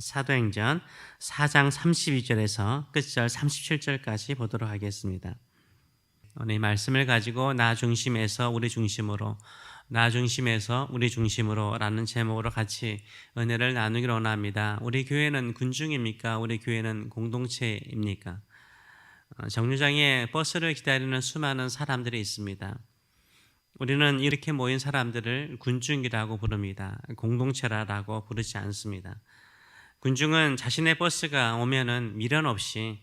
사도행전 4장 32절에서 끝절 37절까지 보도록 하겠습니다. 오늘 이 말씀을 가지고 나 중심에서 우리 중심으로, 나 중심에서 우리 중심으로 라는 제목으로 같이 은혜를 나누기로 원합니다. 우리 교회는 군중입니까? 우리 교회는 공동체입니까? 정류장에 버스를 기다리는 수많은 사람들이 있습니다. 우리는 이렇게 모인 사람들을 군중이라고 부릅니다. 공동체라고 부르지 않습니다. 군중은 자신의 버스가 오면은 미련 없이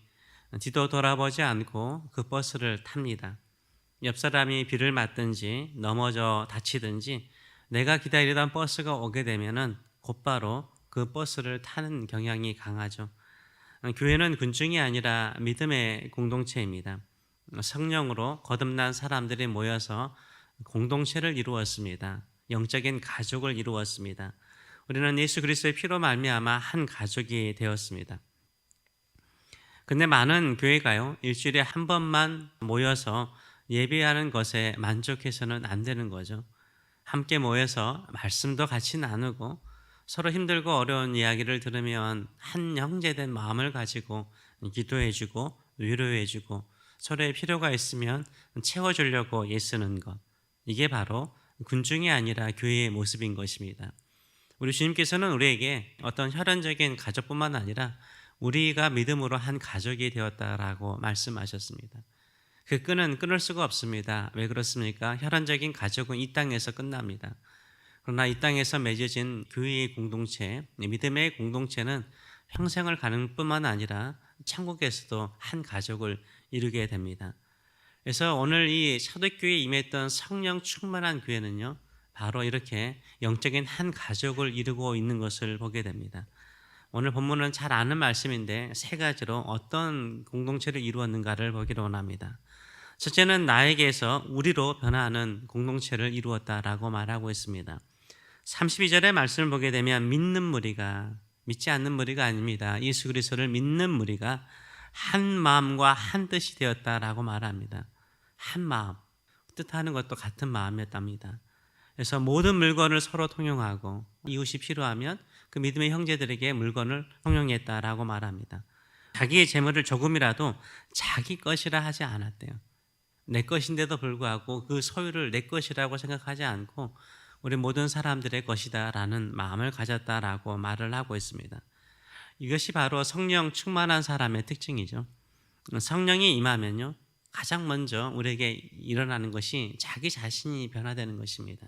뒤도 돌아보지 않고 그 버스를 탑니다. 옆 사람이 비를 맞든지 넘어져 다치든지 내가 기다리던 버스가 오게 되면은 곧바로 그 버스를 타는 경향이 강하죠. 교회는 군중이 아니라 믿음의 공동체입니다. 성령으로 거듭난 사람들이 모여서 공동체를 이루었습니다. 영적인 가족을 이루었습니다. 우리는 예수 그리스도의 피로 말미암아 한 가족이 되었습니다. 근데 많은 교회가요, 일주일에 한 번만 모여서 예배하는 것에 만족해서는 안 되는 거죠. 함께 모여서 말씀도 같이 나누고 서로 힘들고 어려운 이야기를 들으면 한 형제된 마음을 가지고 기도해주고 위로해주고 서로의 필요가 있으면 채워주려고 애쓰는 것, 이게 바로 군중이 아니라 교회의 모습인 것입니다. 우리 주님께서는 우리에게 어떤 혈연적인 가족뿐만 아니라 우리가 믿음으로 한 가족이 되었다라고 말씀하셨습니다. 그 끈은 끊을 수가 없습니다. 왜 그렇습니까? 혈연적인 가족은 이 땅에서 끝납니다. 그러나 이 땅에서 맺어진 교회의 공동체, 믿음의 공동체는 평생을 가는 뿐만 아니라 천국에서도 한 가족을 이루게 됩니다. 그래서 오늘 이 사도교회에 임했던 성령 충만한 교회는요, 바로 이렇게 영적인 한 가족을 이루고 있는 것을 보게 됩니다. 오늘 본문은 잘 아는 말씀인데 세 가지로 어떤 공동체를 이루었는가를 보기로 원합니다. 첫째는 나에게서 우리로 변화하는 공동체를 이루었다라고 말하고 있습니다. 32절의 말씀을 보게 되면 믿는 무리가, 믿지 않는 무리가 아닙니다. 예수 그리스도를 믿는 무리가 한 마음과 한 뜻이 되었다라고 말합니다. 한 마음, 뜻하는 것도 같은 마음이었답니다. 그래서 모든 물건을 서로 통용하고 이웃이 필요하면 그 믿음의 형제들에게 물건을 통용했다라고 말합니다. 자기의 재물을 조금이라도 자기 것이라 하지 않았대요. 내 것인데도 불구하고 그 소유를 내 것이라고 생각하지 않고 우리 모든 사람들의 것이다라는 마음을 가졌다라고 말을 하고 있습니다. 이것이 바로 성령 충만한 사람의 특징이죠. 성령이 임하면요, 가장 먼저 우리에게 일어나는 것이 자기 자신이 변화되는 것입니다.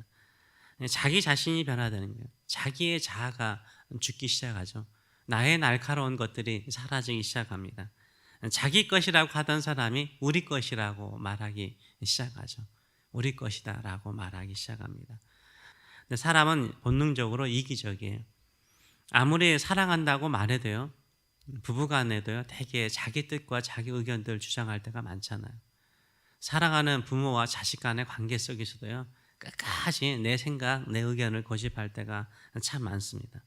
자기 자신이 변화되는 거예요. 자기의 자아가 죽기 시작하죠. 나의 날카로운 것들이 사라지기 시작합니다. 자기 것이라고 하던 사람이 우리 것이라고 말하기 시작하죠. 우리 것이다라고 말하기 시작합니다. 근데 사람은 본능적으로 이기적이에요. 아무리 사랑한다고 말해도요, 부부간에도요, 되게 자기 뜻과 자기 의견들을 주장할 때가 많잖아요. 사랑하는 부모와 자식 간의 관계 속에서도요, 끝까지 내 생각, 내 의견을 고집할 때가 참 많습니다.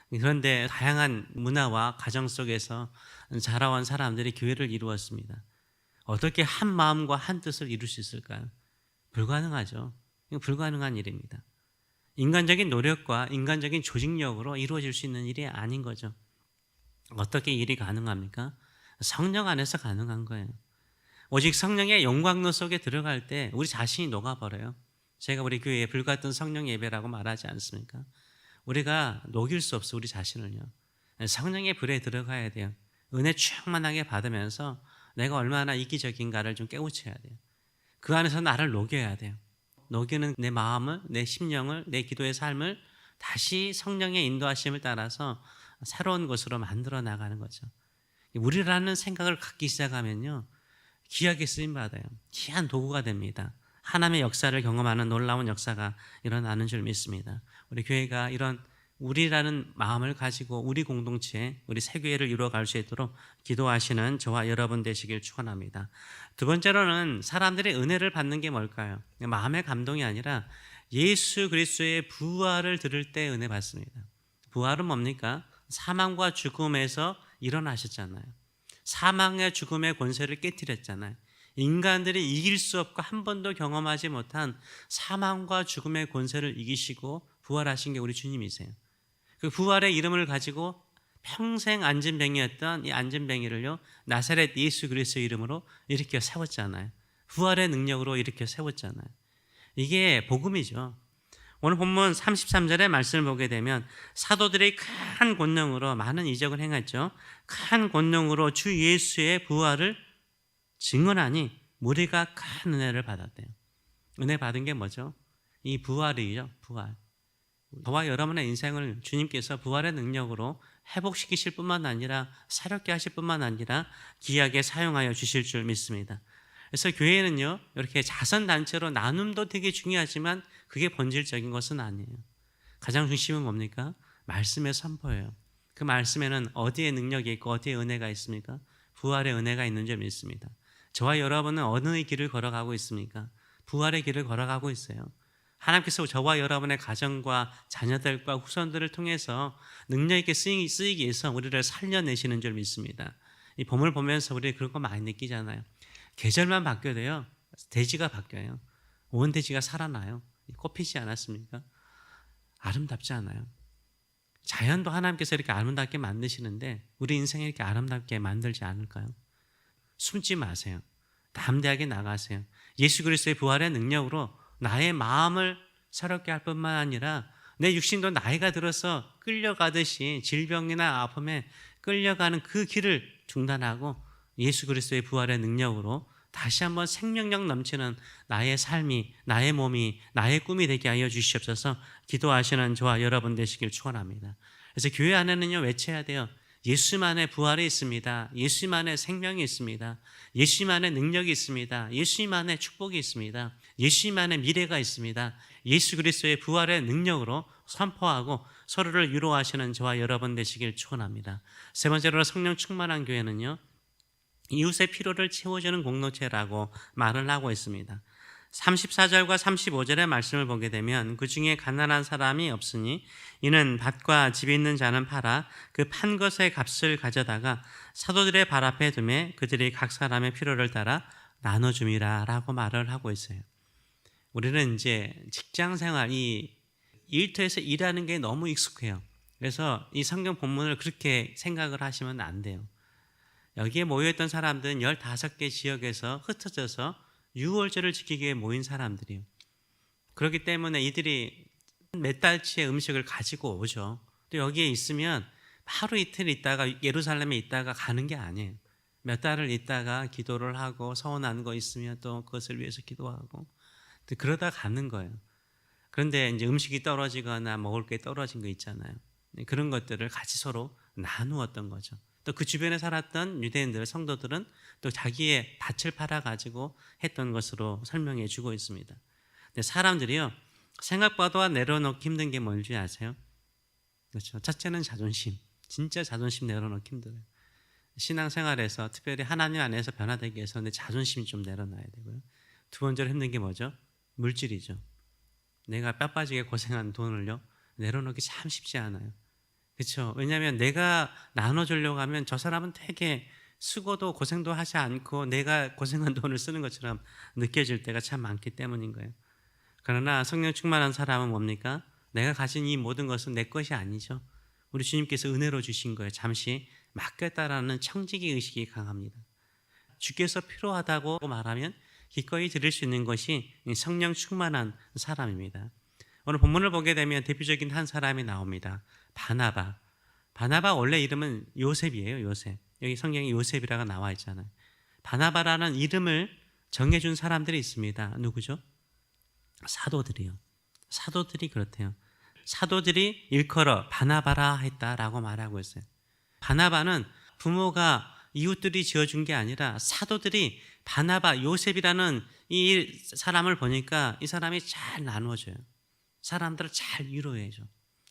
그런데 다양한 문화와 가정 속에서 자라온 사람들이 교회를 이루었습니다. 어떻게 한 마음과 한 뜻을 이룰 수 있을까요? 불가능하죠. 이건 불가능한 일입니다. 인간적인 노력과 인간적인 조직력으로 이루어질 수 있는 일이 아닌 거죠. 어떻게 일이 가능합니까? 성령 안에서 가능한 거예요. 오직 성령의 영광로 속에 들어갈 때 우리 자신이 녹아버려요. 제가 우리 교회에 불같은 성령 예배라고 말하지 않습니까? 우리가 녹일 수 없어, 우리 자신을요. 성령의 불에 들어가야 돼요. 은혜 충만하게 받으면서 내가 얼마나 이기적인가를 좀 깨우쳐야 돼요. 그 안에서 나를 녹여야 돼요. 녹이는 내 마음을, 내 심령을, 내 기도의 삶을 다시 성령의 인도하심을 따라서 새로운 것으로 만들어 나가는 거죠. 우리라는 생각을 갖기 시작하면요, 귀하게 쓰임받아요. 귀한 도구가 됩니다. 하나님의 역사를 경험하는 놀라운 역사가 일어나는 줄 믿습니다. 우리 교회가 이런 우리라는 마음을 가지고 우리 공동체, 우리 새교회를 이루어갈 수 있도록 기도하시는 저와 여러분 되시길 축원합니다. 두 번째로는 사람들의 은혜를 받는 게 뭘까요? 마음의 감동이 아니라 예수 그리스도의 부활을 들을 때 은혜 받습니다. 부활은 뭡니까? 사망과 죽음에서 일어나셨잖아요. 사망의 죽음의 권세를 깨뜨렸잖아요. 인간들이 이길 수 없고 한 번도 경험하지 못한 사망과 죽음의 권세를 이기시고 부활하신 게 우리 주님이세요. 그 부활의 이름을 가지고 평생 안진뱅이였던 이 안진뱅이를요 나사렛 예수 그리스도의 이름으로 일으켜 세웠잖아요. 부활의 능력으로 일으켜 세웠잖아요. 이게 복음이죠. 오늘 본문 33절의 말씀을 보게 되면 사도들이 큰 권능으로 많은 이적을 행했죠. 큰 권능으로 주 예수의 부활을 증언하니 무리가 큰 은혜를 받았대요. 은혜 받은 게 뭐죠? 이 부활이죠. 부활. 저와 여러분의 인생을 주님께서 부활의 능력으로 회복시키실 뿐만 아니라 새롭게 하실 뿐만 아니라 귀하게 사용하여 주실 줄 믿습니다. 그래서 교회는요 이렇게 자선단체로 나눔도 되게 중요하지만 그게 본질적인 것은 아니에요. 가장 중심은 뭡니까? 말씀의 선포예요. 그 말씀에는 어디에 능력이 있고 어디에 은혜가 있습니까? 부활의 은혜가 있는 줄 믿습니다. 저와 여러분은 어느 길을 걸어가고 있습니까? 부활의 길을 걸어가고 있어요. 하나님께서 저와 여러분의 가정과 자녀들과 후손들을 통해서 능력 있게 쓰이기 위해서 우리를 살려내시는 줄 믿습니다. 이 봄을 보면서 우리 그런 거 많이 느끼잖아요. 계절만 바뀌어도요 대지가 바뀌어요. 온 대지가 살아나요. 꽃 피지 않았습니까? 아름답지 않아요? 자연도 하나님께서 이렇게 아름답게 만드시는데 우리 인생을 이렇게 아름답게 만들지 않을까요? 숨지 마세요. 담대하게 나가세요. 예수 그리스도의 부활의 능력으로 나의 마음을 새롭게 할 뿐만 아니라 내 육신도 나이가 들어서 끌려가듯이 질병이나 아픔에 끌려가는 그 길을 중단하고 예수 그리스도의 부활의 능력으로 다시 한번 생명력 넘치는 나의 삶이, 나의 몸이, 나의 꿈이 되게 하여 주시옵소서. 기도하시는 저와 여러분 되시길 축원합니다. 그래서 교회 안에는요 외쳐야 돼요. 예수만의 부활이 있습니다. 예수만의 생명이 있습니다. 예수만의 능력이 있습니다. 예수만의 축복이 있습니다. 예수만의 미래가 있습니다. 예수 그리스도의 부활의 능력으로 선포하고 서로를 위로하시는 저와 여러분 되시길 축원합니다. 세 번째로 성령 충만한 교회는요 이웃의 필요를 채워주는 공동체라고 말을 하고 있습니다. 34절과 35절의 말씀을 보게 되면 그 중에 가난한 사람이 없으니 이는 밭과 집이 있는 자는 팔아 그 판 것의 값을 가져다가 사도들의 발 앞에 두매 그들이 각 사람의 필요를 따라 나눠줌이라 라고 말을 하고 있어요. 우리는 이제 직장 생활, 이 일터에서 일하는 게 너무 익숙해요. 그래서 이 성경 본문을 그렇게 생각을 하시면 안 돼요. 여기에 모여있던 사람들은 15개 지역에서 흩어져서 유월절을 지키기 위해 모인 사람들이에요. 그렇기 때문에 이들이 몇 달치의 음식을 가지고 오죠. 또 여기에 있으면 하루 이틀 있다가 예루살렘에 있다가 가는 게 아니에요. 몇 달을 있다가 기도를 하고 서운한 거 있으면 또 그것을 위해서 기도하고 또 그러다 가는 거예요. 그런데 이제 음식이 떨어지거나 먹을 게 떨어진 거 있잖아요. 그런 것들을 같이 서로 나누었던 거죠. 또 그 주변에 살았던 유대인들, 성도들은 또 자기의 밭을 팔아가지고 했던 것으로 설명해 주고 있습니다. 근데 사람들이요, 생각보다 내려놓기 힘든 게 뭔지 아세요? 그렇죠. 첫째는 자존심. 진짜 자존심 내려놓기 힘들어요. 신앙생활에서 특별히 하나님 안에서 변화되기 위해서 내 자존심 좀 내려놔야 되고요. 두 번째로 힘든 게 뭐죠? 물질이죠. 내가 뼈 빠지게 고생한 돈을요, 내려놓기 참 쉽지 않아요. 그렇죠. 왜냐하면 내가 나눠주려고 하면 저 사람은 되게 수고도 고생도 하지 않고 내가 고생한 돈을 쓰는 것처럼 느껴질 때가 참 많기 때문인 거예요. 그러나 성령 충만한 사람은 뭡니까? 내가 가진 이 모든 것은 내 것이 아니죠. 우리 주님께서 은혜로 주신 거예요. 잠시 맡겼다라는 청지기 의식이 강합니다. 주께서 필요하다고 말하면 기꺼이 드릴 수 있는 것이 성령 충만한 사람입니다. 오늘 본문을 보게 되면 대표적인 한 사람이 나옵니다. 바나바. 바나바 원래 이름은 요셉이에요. 요셉. 여기 성경에 요셉이라고 나와 있잖아요. 바나바라는 이름을 정해준 사람들이 있습니다. 누구죠? 사도들이요. 사도들이 그렇대요. 사도들이 일컬어 바나바라 했다라고 말하고 있어요. 바나바는 부모가 이웃들이 지어준 게 아니라 사도들이 바나바, 요셉이라는 이 사람을 보니까 이 사람이 잘 나누어줘요. 사람들을 잘 위로해줘.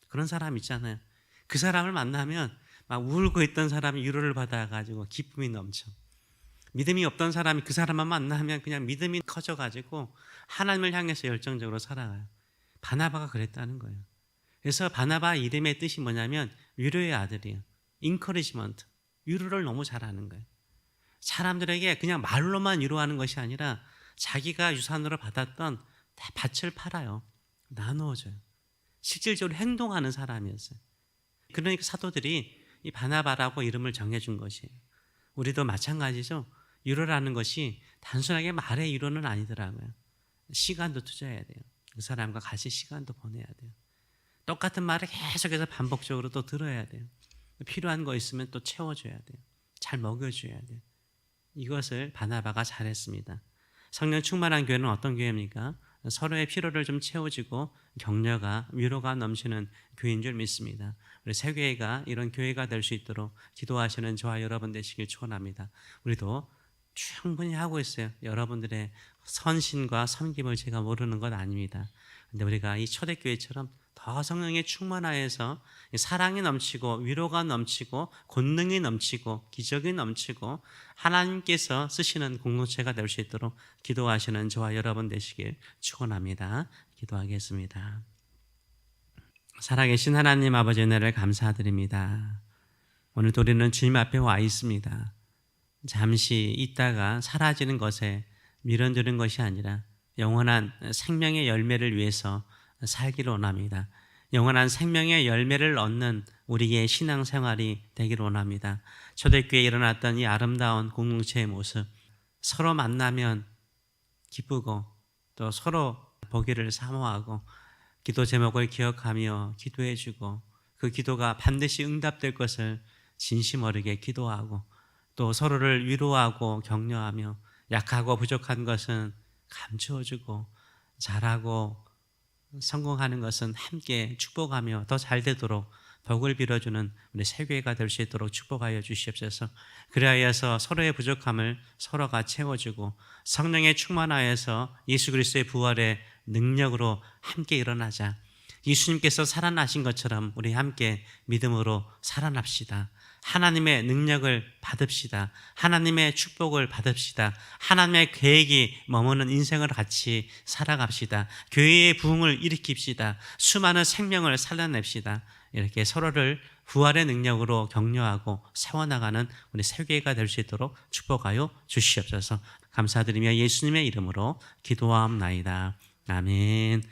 그런 사람 있잖아요. 그 사람을 만나면 막 울고 있던 사람이 위로를 받아가지고 기쁨이 넘쳐. 믿음이 없던 사람이 그 사람만 만나면 그냥 믿음이 커져가지고 하나님을 향해서 열정적으로 살아가요. 바나바가 그랬다는 거예요. 그래서 바나바 이름의 뜻이 뭐냐면 위로의 아들이에요. 인커리지먼트. 위로를 너무 잘하는 거예요. 사람들에게 그냥 말로만 위로하는 것이 아니라 자기가 유산으로 받았던 밭을 팔아요. 나누어줘요. 실질적으로 행동하는 사람이었어요. 그러니까 사도들이 이 바나바라고 이름을 정해준 것이에요. 우리도 마찬가지죠. 위로라는 것이 단순하게 말의 위로는 아니더라고요. 시간도 투자해야 돼요. 그 사람과 같이 시간도 보내야 돼요. 똑같은 말을 계속해서 반복적으로 또 들어야 돼요. 필요한 거 있으면 또 채워줘야 돼요. 잘 먹여줘야 돼요. 이것을 바나바가 잘했습니다. 성령 충만한 교회는 어떤 교회입니까? 서로의 필요를 좀 채워주고 격려가 위로가 넘치는 교회인 줄 믿습니다. 우리 새교회가 이런 교회가 될 수 있도록 기도하시는 저와 여러분 되시길 축원합니다. 우리도 충분히 하고 있어요. 여러분들의 선신과 섬김을 제가 모르는 건 아닙니다. 근데 우리가 이 초대교회처럼 더 성령의 충만하여서 사랑이 넘치고 위로가 넘치고 권능이 넘치고 기적이 넘치고 하나님께서 쓰시는 공동체가 될 수 있도록 기도하시는 저와 여러분 되시길 축원합니다. 기도하겠습니다. 살아계신 하나님 아버지 은혜를 감사드립니다. 오늘도 우리는 주님 앞에 와 있습니다. 잠시 있다가 사라지는 것에 밀어두는 것이 아니라 영원한 생명의 열매를 위해서 살기를 원합니다. 영원한 생명의 열매를 얻는 우리의 신앙생활이 되기를 원합니다. 초대교회에 일어났던 이 아름다운 공동체의 모습, 서로 만나면 기쁘고 또 서로 보기를 사모하고 기도 제목을 기억하며 기도해주고 그 기도가 반드시 응답될 것을 진심 어리게 기도하고 또 서로를 위로하고 격려하며 약하고 부족한 것은 감추어주고 잘하고 성공하는 것은 함께 축복하며 더 잘 되도록 복을 빌어주는 우리 새교회가 될 수 있도록 축복하여 주시옵소서. 그리하여서 서로의 부족함을 서로가 채워주고 성령에 충만하여서 예수 그리스도의 부활의 능력으로 함께 일어나자. 예수님께서 살아나신 것처럼 우리 함께 믿음으로 살아납시다. 하나님의 능력을 받읍시다. 하나님의 축복을 받읍시다. 하나님의 계획이 머무는 인생을 같이 살아갑시다. 교회의 부흥을 일으킵시다. 수많은 생명을 살려냅시다. 이렇게 서로를 부활의 능력으로 격려하고 세워나가는 우리 새교회가 될 수 있도록 축복하여 주시옵소서. 감사드리며 예수님의 이름으로 기도하옵나이다. 아멘.